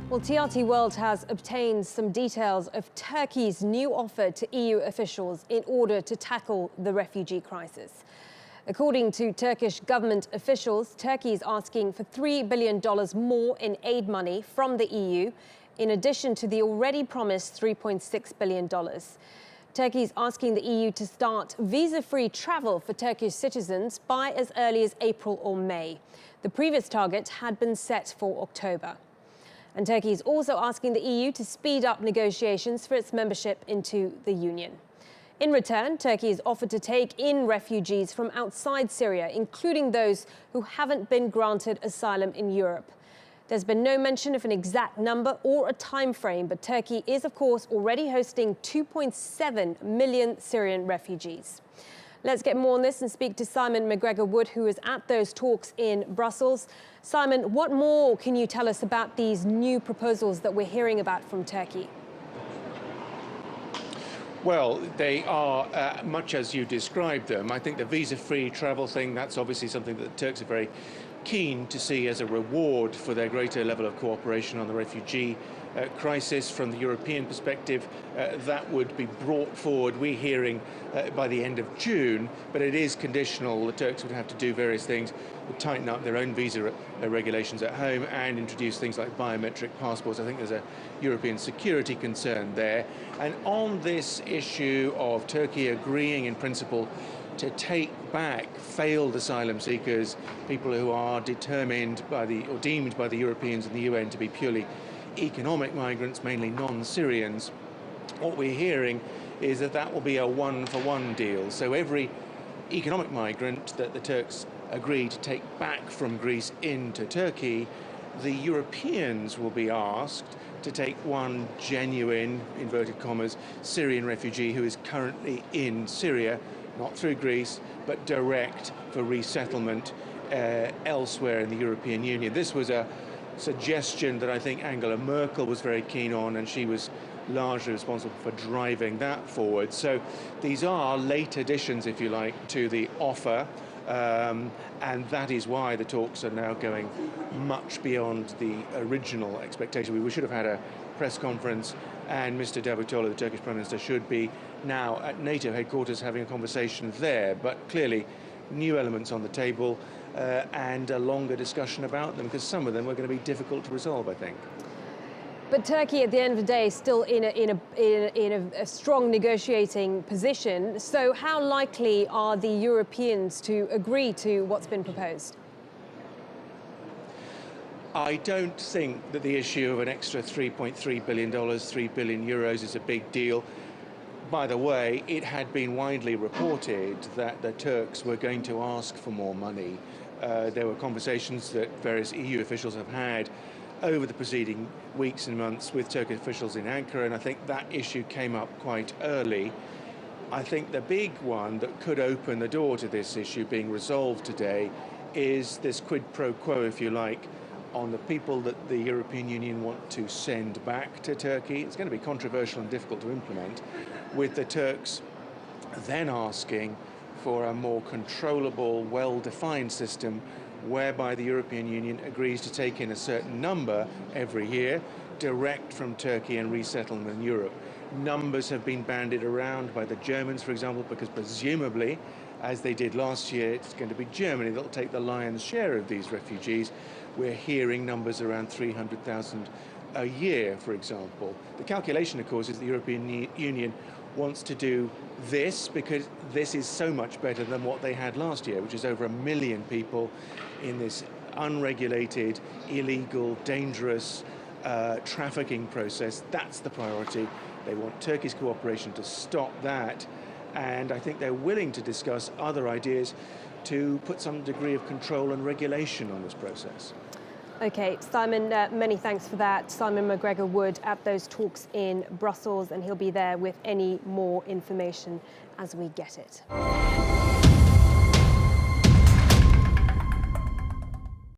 Well, TRT World has obtained some details of Turkey's new offer to EU officials in order to tackle the refugee crisis. According to Turkish government officials, Turkey is asking for $3 billion more in aid money from the EU, in addition to the already promised $3.6 billion. Turkey is asking the EU to start visa-free travel for Turkish citizens by as early as April or May. The previous target had been set for October. And Turkey is also asking the EU to speed up negotiations for its membership into the Union. In return, Turkey has offered to take in refugees from outside Syria, including those who haven't been granted asylum in Europe. There's been no mention of an exact number or a time frame, but Turkey is, of course, already hosting 2.7 million Syrian refugees. Let's get more on this and speak to Simon McGregor-Wood, who is at those talks in Brussels. Simon, what more can you tell us about these new proposals that we're hearing about from Turkey? Well, they are much as you described them. I think the visa-free travel thing, that's obviously something that the Turks are very keen to see as a reward for their greater level of cooperation on the refugee crisis. From the European perspective, that would be brought forward, we're hearing, by the end of June, but it is conditional. The Turks would have to do various things, would tighten up their own visa regulations at home and introduce things like biometric passports. I think there's a European security concern there. And on this issue of Turkey agreeing in principle to take back failed asylum seekers, people who are determined by or deemed by the Europeans and the UN to be purely economic migrants, mainly non-Syrians, what we're hearing is that that will be a one-for-one deal. So every economic migrant that the Turks agree to take back from Greece into Turkey, the Europeans will be asked to take one genuine, inverted commas, Syrian refugee who is currently in Syria, not through Greece, but direct for resettlement elsewhere in the European Union. This was a suggestion that I think Angela Merkel was very keen on, and she was largely responsible for driving that forward. So these are late additions, if you like, to the offer, and that is why the talks are now going much beyond the original expectation. We should have had a press conference, and Mr. Davutoglu, the Turkish Prime Minister, should be now at NATO headquarters having a conversation there. But clearly, new elements on the table and a longer discussion about them, because some of them are going to be difficult to resolve, I think. But Turkey, at the end of the day, is still in a strong negotiating position. So how likely are the Europeans to agree to what's been proposed? I don't think that the issue of an extra $3.3 billion, €3 billion is a big deal. By the way, it had been widely reported that the Turks were going to ask for more money. There were conversations that various EU officials have had over the preceding weeks and months with Turkish officials in Ankara, and I think that issue came up quite early. I think the big one that could open the door to this issue being resolved today is this quid pro quo, if you like, on the people that the European Union want to send back to Turkey. It's going to be controversial and difficult to implement, with the Turks then asking for a more controllable, well-defined system whereby the European Union agrees to take in a certain number every year, direct from Turkey and resettle them in Europe. Numbers have been bandied around by the Germans, for example, because presumably, as they did last year, it's going to be Germany that will take the lion's share of these refugees. We're hearing numbers around 300,000 a year, for example. The calculation, of course, is the European Union wants to do this because this is so much better than what they had last year, which is over 1 million people in this unregulated, illegal, dangerous trafficking process. That's the priority. They want Turkey's cooperation to stop that, and I think they're willing to discuss other ideas to put some degree of control and regulation on this process. OK, Simon, many thanks for that. Simon McGregor-Wood at those talks in Brussels, and he'll be there with any more information as we get it.